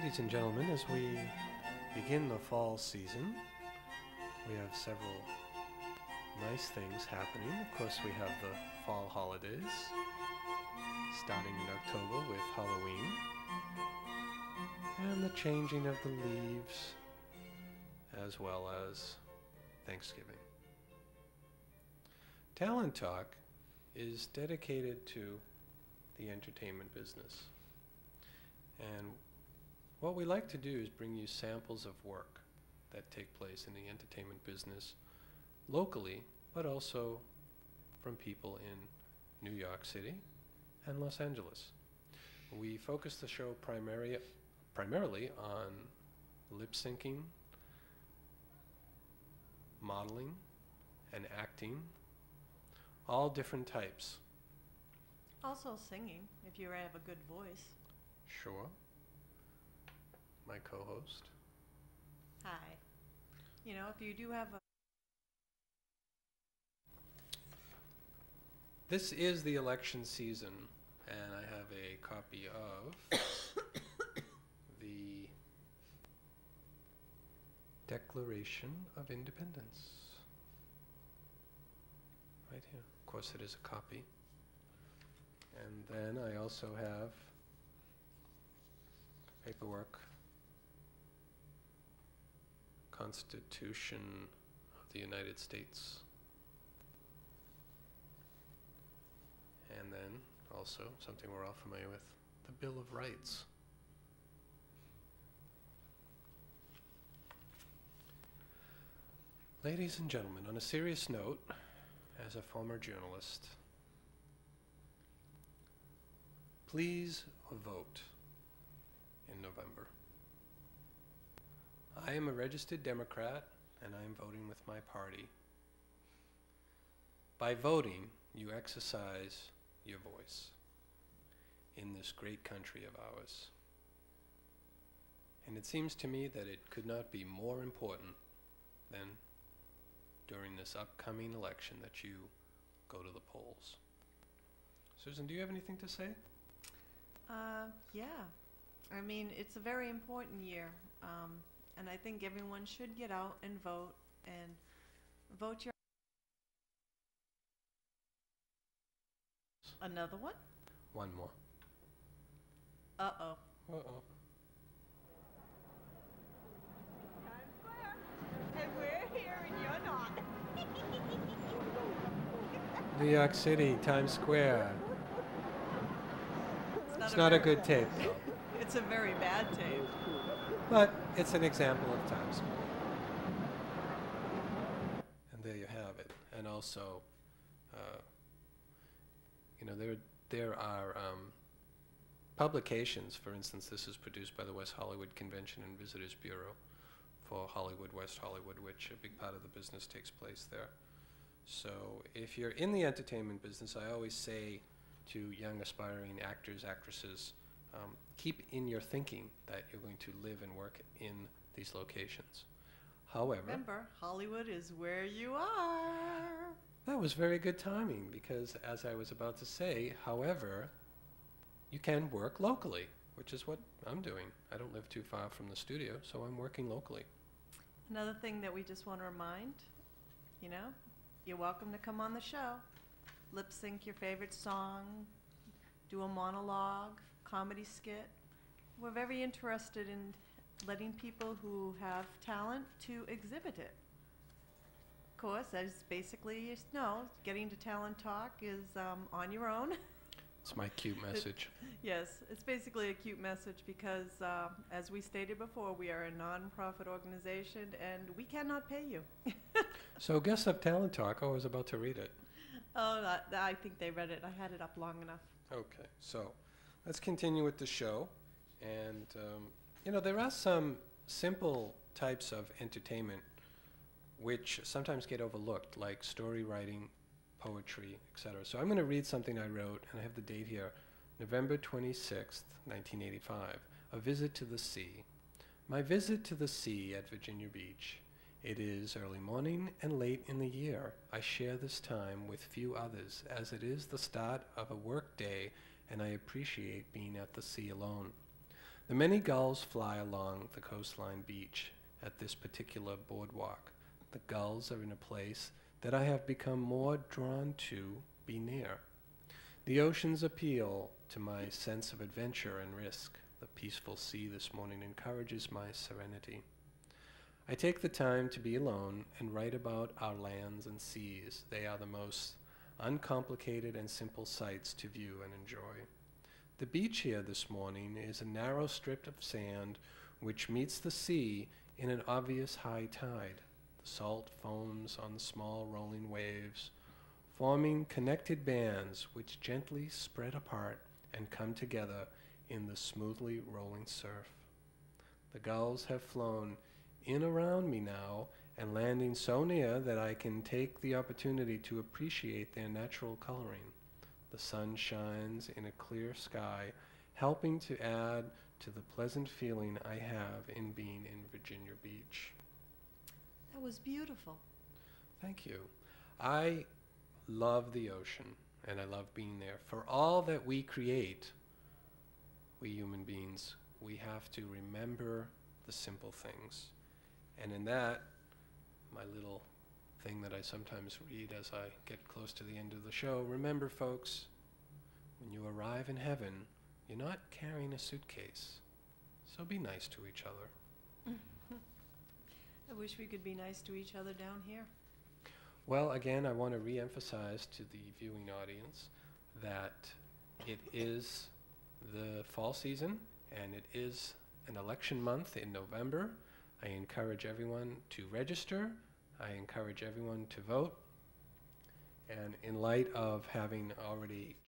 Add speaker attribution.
Speaker 1: Ladies and gentlemen, as we begin the fall season, we have several nice things happening. Of course, we have the fall holidays, starting in October with Halloween, and the changing of the leaves, as well as Thanksgiving. Talent Talk is dedicated to the entertainment business. And what we like to do is bring you samples of work that take place in the entertainment business locally, but also from people in New York City and Los Angeles. We focus the show primarily on lip syncing, modeling, and acting, all different types.
Speaker 2: Also singing, if you have a good voice.
Speaker 1: Sure. My co-host.
Speaker 2: Hi. You know, if you do have a...
Speaker 1: This is the election season, and I have a copy of the Declaration of Independence. Right here. Of course, it is a copy. And then I also have paperwork, Constitution of the United States. And then also something we're all familiar with, the Bill of Rights. Ladies and gentlemen, on a serious note, as a former journalist, please vote in November. I am a registered Democrat, and I am voting with my party. By voting, you exercise your voice in this great country of ours. And it seems to me that it could not be more important than during this upcoming election that you go to the polls. Susan, do you have anything to say?
Speaker 2: Yeah. I mean, it's a very important year, and I think everyone should get out and vote your... Another one?
Speaker 1: One more.
Speaker 2: Uh-oh.
Speaker 1: Uh-oh.
Speaker 3: Times Square, and we're here and you're not.
Speaker 1: New York City, Times Square. It's not a good tape, though.
Speaker 2: It's a very bad tape.
Speaker 1: But it's an example of Times Square. And there you have it. And also, there are publications. For instance, this is produced by the West Hollywood Convention and Visitors Bureau for Hollywood, West Hollywood, which a big part of the business takes place there. So if you're in the entertainment business, I always say to young aspiring actors, actresses, keep in your thinking that you're going to live and work in these locations. However,
Speaker 2: Remember, Hollywood is where you are.
Speaker 1: that was very good timing, because as I was about to say, however, you can work locally, which is what I'm doing. I don't live too far from the studio, so I'm working locally.
Speaker 2: Another thing that we just want to remind, you're welcome to come on the show. Lip sync your favorite song, do a monologue, comedy skit. We're very interested in letting people who have talent to exhibit it. Of course, as basically you know, getting to Talent Talk is on your own.
Speaker 1: It's my cute message.
Speaker 2: Yes, it's basically a cute message because, as we stated before, we are a non-profit organization and we cannot pay you.
Speaker 1: So guests of Talent Talk, I was about to read it.
Speaker 2: Oh, I think they read it. I had it up long enough.
Speaker 1: Okay, so let's continue with the show. And, there are some simple types of entertainment which sometimes get overlooked, like story writing, poetry, etc. So I'm going to read something I wrote, and I have the date here, November 26th, 1985, A Visit to the Sea. My visit to the sea at Virginia Beach. It is early morning and late in the year. I share this time with few others, as it is the start of a work day, and I appreciate being at the sea alone. The many gulls fly along the coastline beach at this particular boardwalk. The gulls are in a place that I have become more drawn to be near. The ocean's appeal to my sense of adventure and risk. The peaceful sea this morning encourages my serenity. I take the time to be alone and write about our lands and seas. They are the most uncomplicated and simple sights to view and enjoy. The beach here this morning is a narrow strip of sand which meets the sea in an obvious high tide. The salt foams on the small rolling waves, forming connected bands which gently spread apart and come together in the smoothly rolling surf. The gulls have flown in around me now and landing so near that I can take the opportunity to appreciate their natural coloring. The sun shines in a clear sky, helping to add to the pleasant feeling I have in being in Virginia Beach.
Speaker 2: That was beautiful.
Speaker 1: Thank you. I love the ocean, and I love being there. For all that we create, we human beings, we have to remember the simple things. And in that, my little thing that I sometimes read as I get close to the end of the show, remember folks, when you arrive in heaven, you're not carrying a suitcase. So be nice to each other.
Speaker 2: I wish we could be nice to each other down here.
Speaker 1: Well, again, I want to re-emphasize to the viewing audience that it is the fall season and it is an election month in November. I encourage everyone to register. I encourage everyone to vote. And in light of having already